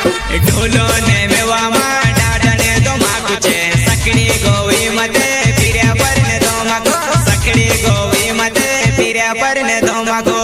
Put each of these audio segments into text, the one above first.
ढोलो ने मेवा में डाडने तो माकुचे सकड़ी गोवी मते फिरया पर ने तो माको सकड़ी गोवी मते फिरया पर ने तो माको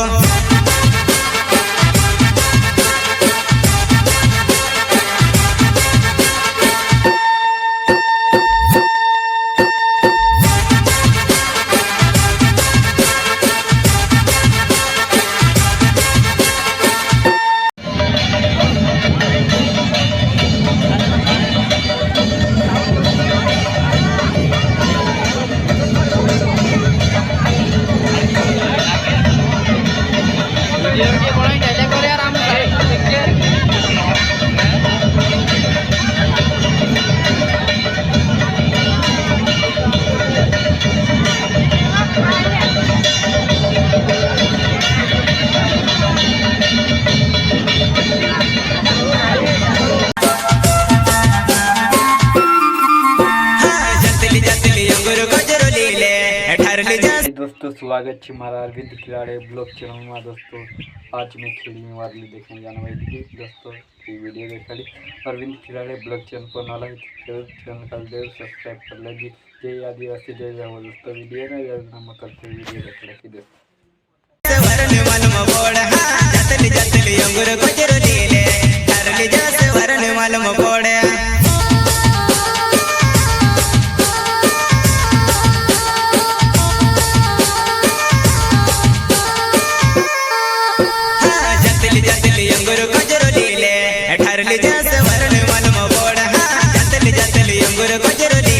दोस्तों स्वागत है मारा अरविंद खिलाड़े ब्लॉग चैनल में। दोस्तों आज मैं खेलने वाली देखने जाना भाई दोस्तों ये वीडियो देखा अरविंद खिलाड़े ब्लॉग चैनल पर नाला चैनल का जरूर सब्सक्राइब कर लेगी। जय आदिवासी जय जाओ दोस्तों वीडियो में जरूर करते वीडियो देख रखी दोस्तों ठरली जैसे वरण मन मोड़ जतली जतली अंगुर गजरो